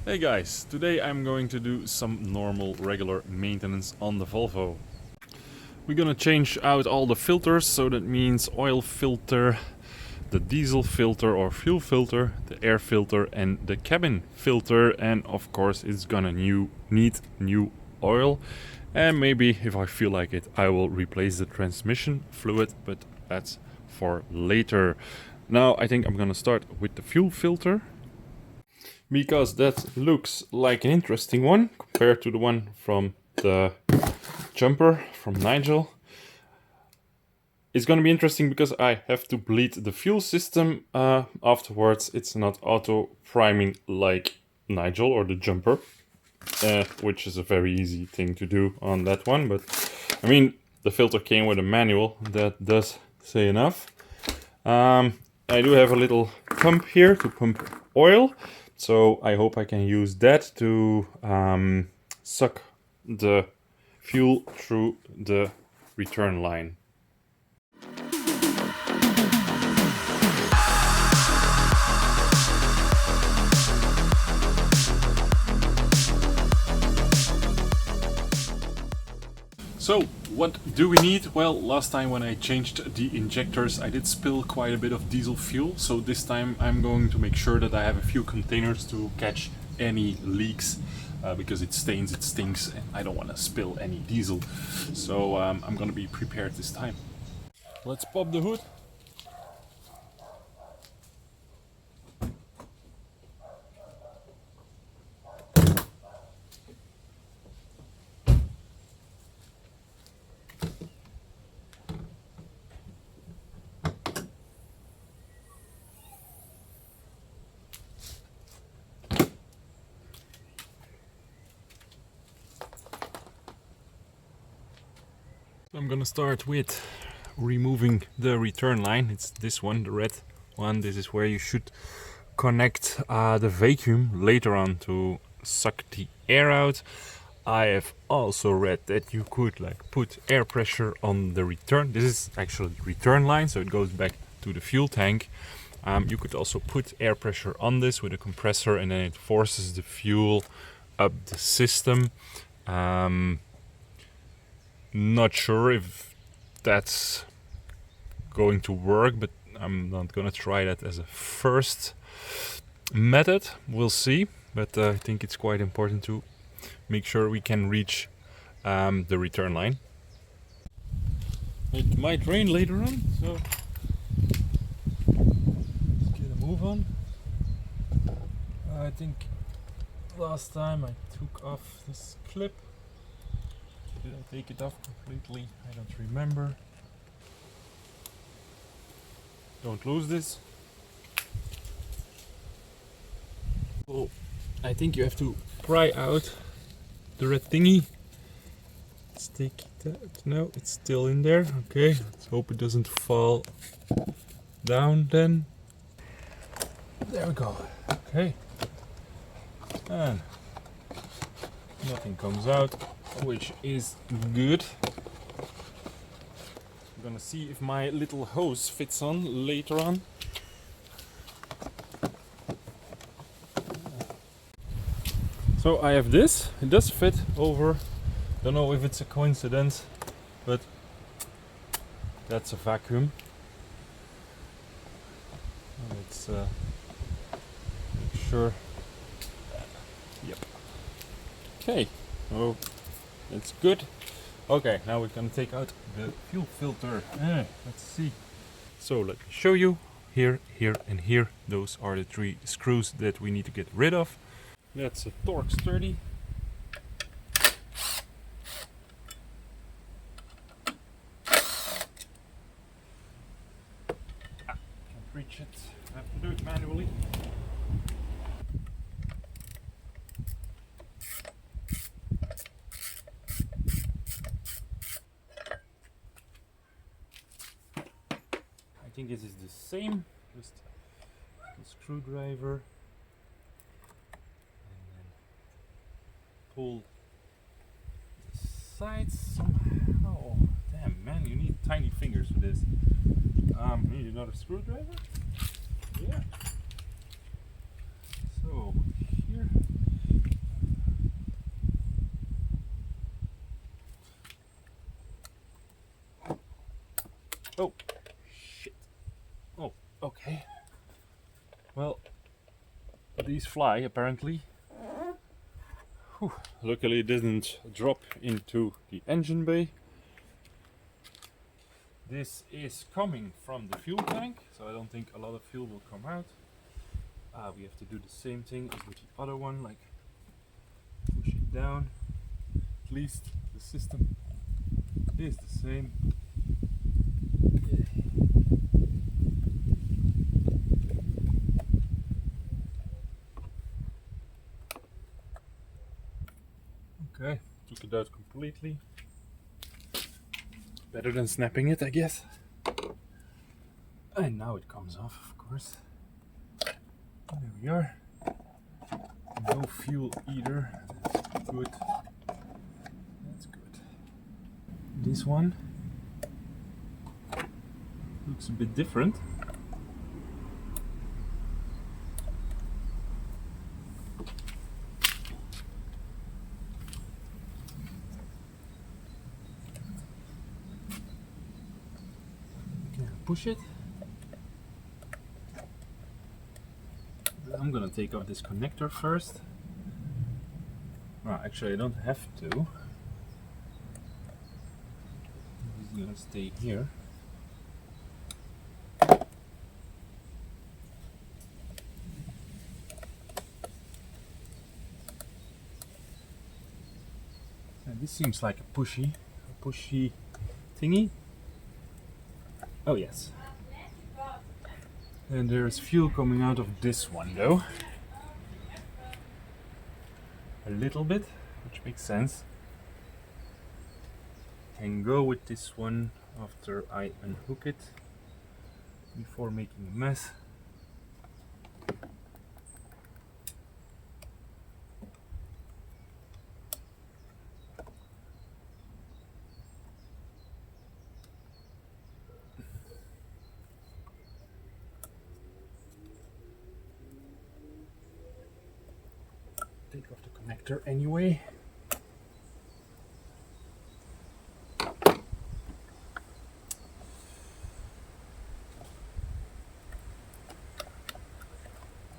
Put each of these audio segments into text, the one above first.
Hey guys, today I'm going to do some normal regular maintenance on the Volvo. We're gonna change out all the filters, so that means oil filter, the diesel filter or fuel filter, the air filter and the cabin filter, and of course it's gonna need new oil, and maybe if I feel like it I will replace the transmission fluid, but that's for later. Now I think I'm gonna start with the fuel filter, because that looks like an interesting one compared to the one from the jumper from Nigel. It's gonna be interesting because I have to bleed the fuel system afterwards. It's not auto priming like Nigel or the jumper, which is a very easy thing to do on that one, but I mean the filter came with a manual, that does say enough. I do have a little pump here to pump oil, so I hope I can use that to suck the fuel through the return line. So, what do we need? Well, last time when I changed the injectors I did spill quite a bit of diesel fuel, so this time I'm going to make sure that I have a few containers to catch any leaks, because it stains, it stinks, and I don't want to spill any diesel. So I'm gonna be prepared this time. Let's pop the hood. I'm gonna start with removing the return line. It's this one, the red one. This is where you should connect the vacuum later on to suck the air out. I have also read that you could put air pressure on the return. This is actually the return line, so it goes back to the fuel tank. You could also put air pressure on this with a compressor, and then it forces the fuel up the system. Not sure if that's going to work, but I'm not gonna try that as a first method. We'll see, but I think it's quite important to make sure we can reach the return line. It might rain later on, so let's get a move on. I think last time I took off this clip. Did I take it off completely? I don't remember. Don't lose this. Oh, I think you have to pry out the red thingy. Let's take that. No, it's still in there. Okay, let's hope it doesn't fall down then. There we go. Okay. And nothing comes out, which is good. I'm gonna see if my little hose fits on later on. So I have this, it does fit over. Don't know if it's a coincidence, but that's a vacuum. Let's make sure. Yep. Okay. Oh, that's good. Okay, now we're gonna take out the fuel filter. Let's see. So let me show you. Here, here, and here. Those are the 3 screws that we need to get rid of. That's a torque sturdy. Can't reach it. I have to do it manually. I think this is the same, just the screwdriver, and then pull the sides somehow. Damn man, you need tiny fingers for this. Need another screwdriver? Yeah. So here these fly apparently. Whew. Luckily it didn't drop into the engine bay. This is coming from the fuel tank, so I don't think a lot of fuel will come out. We have to do the same thing as with the other one, like push it down. At least the system is the same. Okay, took it out completely. Better than snapping it, I guess. And now it comes off, of course. There we are. No fuel either. That's good. That's good. This one looks a bit different. Push it. I'm gonna take off this connector first. Well, actually I don't have to. It's gonna stay here. And this seems like a pushy thingy. Oh yes. And there's fuel coming out of this one though. A little bit, which makes sense. Can go with this one after I unhook it before making a mess. Take off the connector anyway.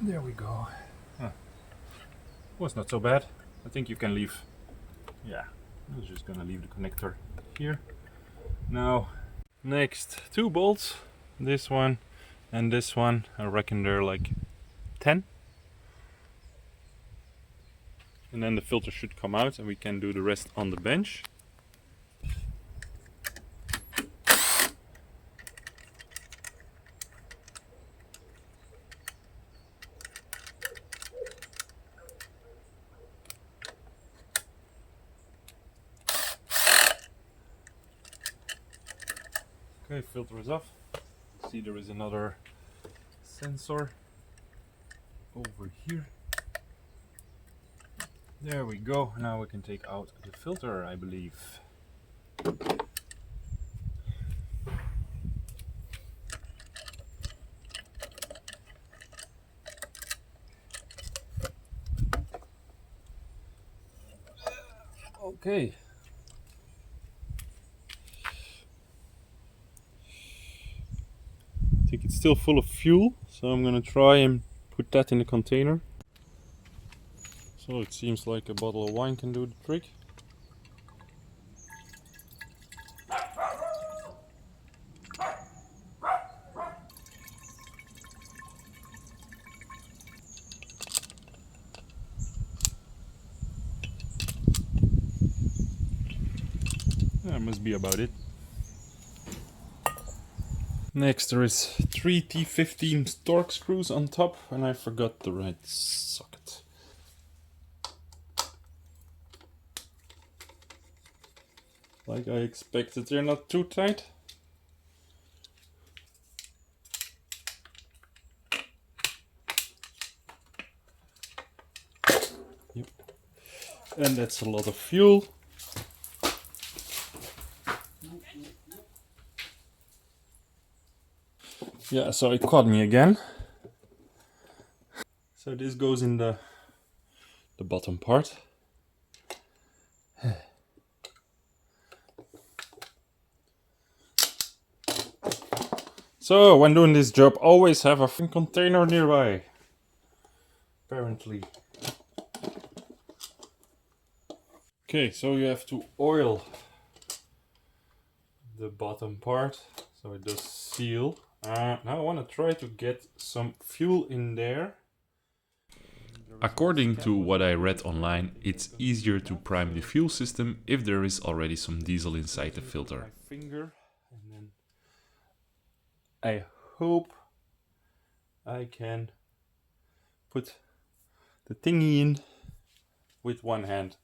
There we go. Huh. Was not so bad. I think you can leave. Yeah, I was just gonna leave the connector here. Now, next two bolts. This one and this one. I reckon they're like 10. And then the filter should come out and we can do the rest on the bench. Okay, filter is off. See, there is another sensor over here. There we go. Now we can take out the filter, I believe. Okay. I think it's still full of fuel, so I'm gonna try and put that in the container. So it seems like a bottle of wine can do the trick. That must be about it. Next there is 3 T15 torque screws on top and I forgot the right socket. Like I expected, they're not too tight. Yep. And that's a lot of fuel. Yeah, so it caught me again. So this goes in the bottom part. So when doing this job, always have a container nearby. apparently. Okay, so you have to oil the bottom part so it does seal. Now I want to try to get some fuel in there. According to what I read online, it's easier to prime the fuel system if there is already some diesel inside the filter. My finger, and then I hope I can put the thingy in with one hand.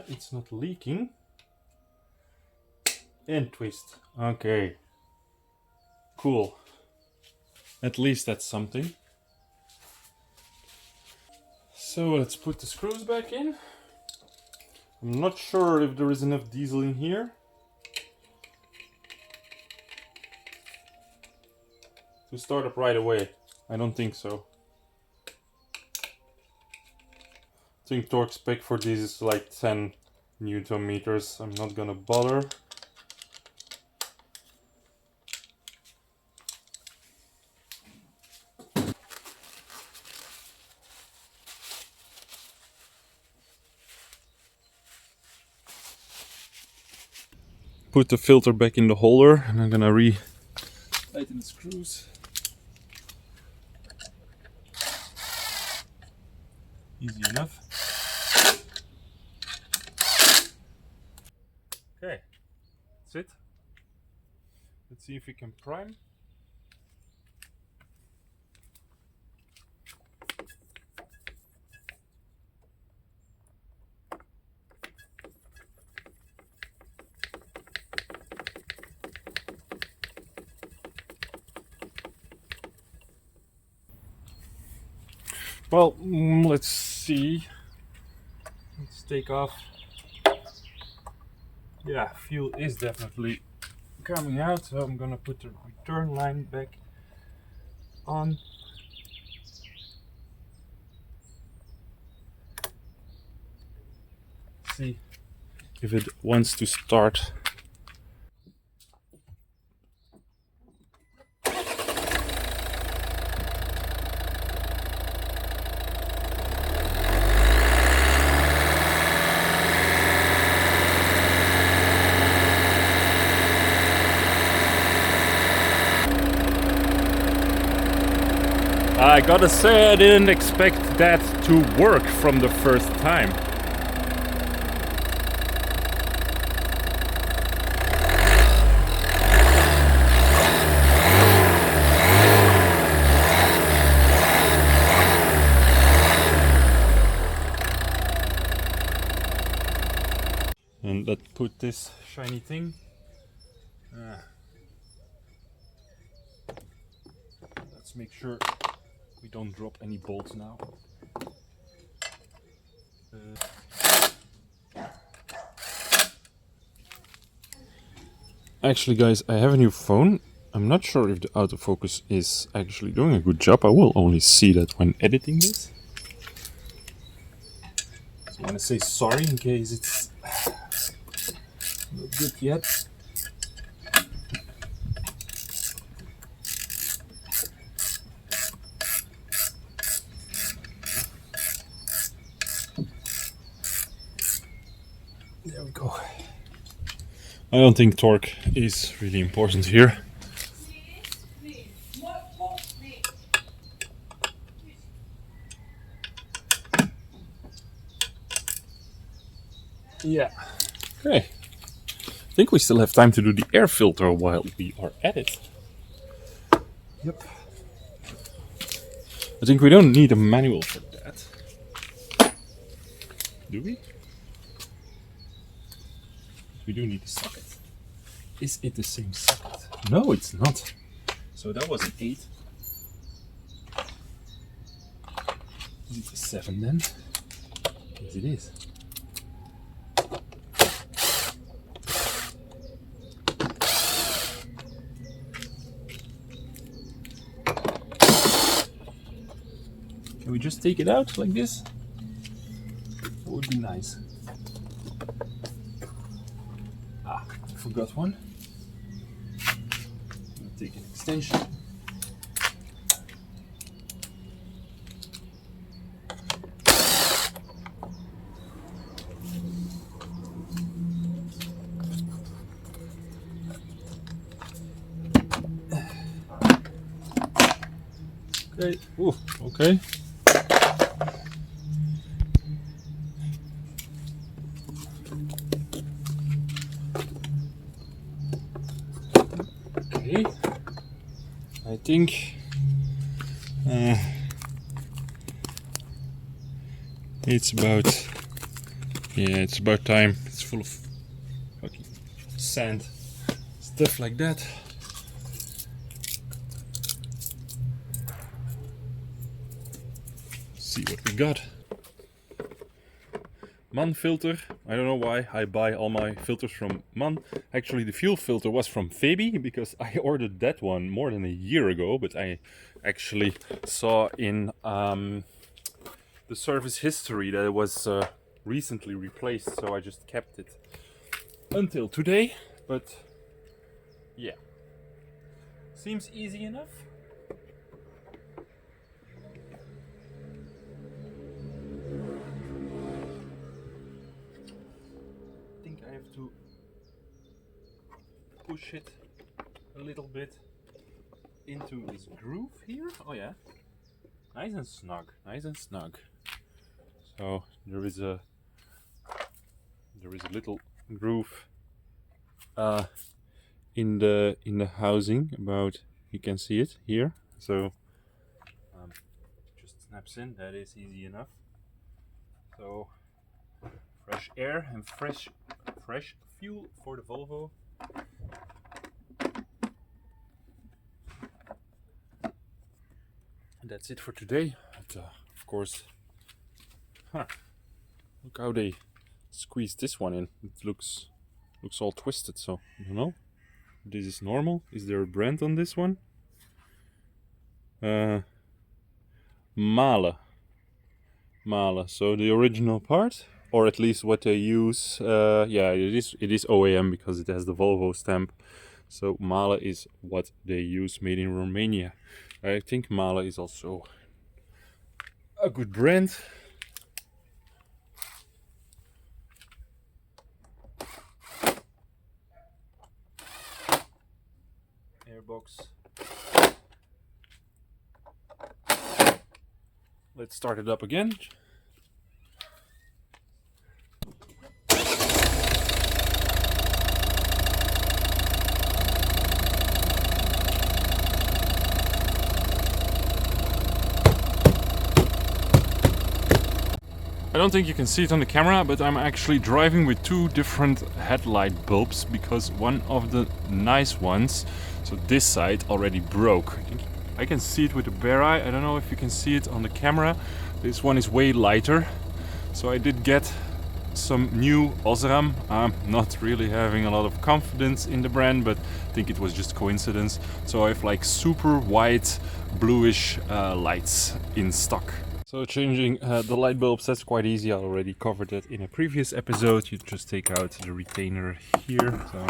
It's not leaking. And twist. Okay. Cool. At least that's something. So let's put the screws back in. I'm not sure if there is enough diesel in here to start up right away. I don't think so. I think torque spec for this is like 10 Newton meters. I'm not gonna bother. Put the filter back in the holder and I'm gonna tighten the screws. Easy enough. Okay, that's it. Let's see if we can prime. Well, let's see. Let's take off. Yeah, fuel is definitely coming out, so I'm gonna put the return line back on. See if it wants to start. I gotta say, I didn't expect that to work from the first time. And let's put this shiny thing. Let's make sure we don't drop any bolts now. Actually, guys, I have a new phone. I'm not sure if the autofocus is actually doing a good job. I will only see that when editing this. So I want to say sorry in case it's not good yet. There we go. I don't think torque is really important here. Yeah. Okay. I think we still have time to do the air filter while we are at it. Yep. I think we don't need a manual for that. Do we? We do need a socket. Is it the same socket? No, it's not. So that was an 8. Is it a 7 then? Yes, it is. Can we just take it out like this? That would be nice. Ah, I forgot one. I'll take an extension. Okay. Ooh, okay. Okay. I think it's about time. It's full of fucking sand, stuff like that. See what we got. MAN filter. I don't know why I buy all my filters from MAN. Actually, the fuel filter was from Phoebe because I ordered that one more than a year ago, but I actually saw in the service history that it was recently replaced, so I just kept it until today. But yeah, seems easy enough. I have to push it a little bit into this groove here. Oh yeah, nice and snug, nice and snug. So there is a little groove in the housing. About, you can see it here. So just snaps in. That is easy enough. So fresh air and fresh fuel for the Volvo. And that's it for today. But, of course, look how they squeezed this one in. It looks all twisted. So I don't know. This is normal. Is there a brand on this one? Mahle. So the original part, or at least what they use. Yeah, it is OEM because it has the Volvo stamp. So Mahle is what they use, made in Romania. I think Mahle is also a good brand. Airbox. Let's start it up again. I don't think you can see it on the camera, but I'm actually driving with 2 different headlight bulbs because one of the nice ones, so this side, already broke. I can see it with a bare eye. I don't know if you can see it on the camera. This one is way lighter. So I did get some new Osram. I'm not really having a lot of confidence in the brand, but I think it was just coincidence. So I have like super white, bluish lights in stock. So changing the light bulbs, that's quite easy. I already covered it in a previous episode. You just take out the retainer here, so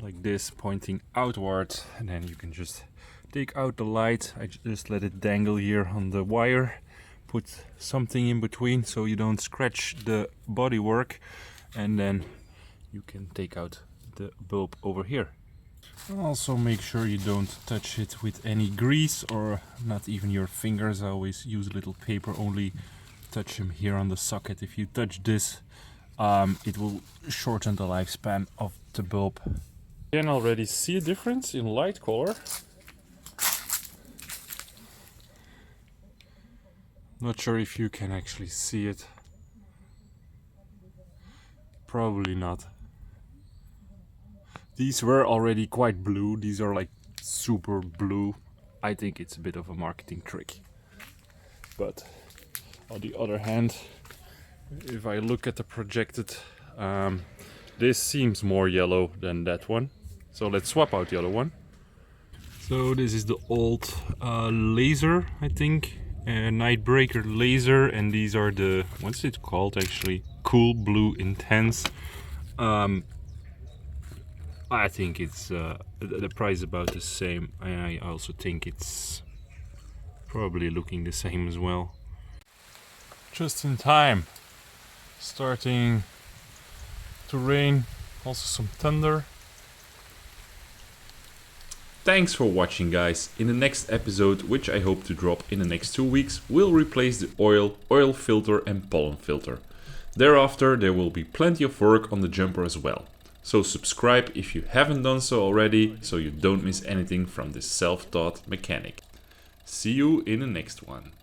like this, pointing outward, and then you can just take out the light. I just let it dangle here on the wire, put something in between so you don't scratch the bodywork, and then you can take out the bulb over here. Also make sure you don't touch it with any grease or not even your fingers. I always use a little paper, only touch them here on the socket. If you touch this, it will shorten the lifespan of the bulb. You can already see a difference in light color. Not sure if you can actually see it. Probably not. These were already quite blue. These are like super blue. I think it's a bit of a marketing trick. But on the other hand, if I look at the projected, this seems more yellow than that one. So let's swap out the other one. So this is the old laser, I think. Nightbreaker laser, and these are the, what's it called actually? Cool Blue Intense. I think it's the price about the same. I also think it's probably looking the same as well. Just in time. Starting to rain, also some thunder. Thanks for watching, guys. In the next episode, which I hope to drop in the next 2 weeks, we'll replace the oil filter and pollen filter. Thereafter there will be plenty of work on the jumper as well. So subscribe if you haven't done so already, so you don't miss anything from this self-taught mechanic. See you in the next one.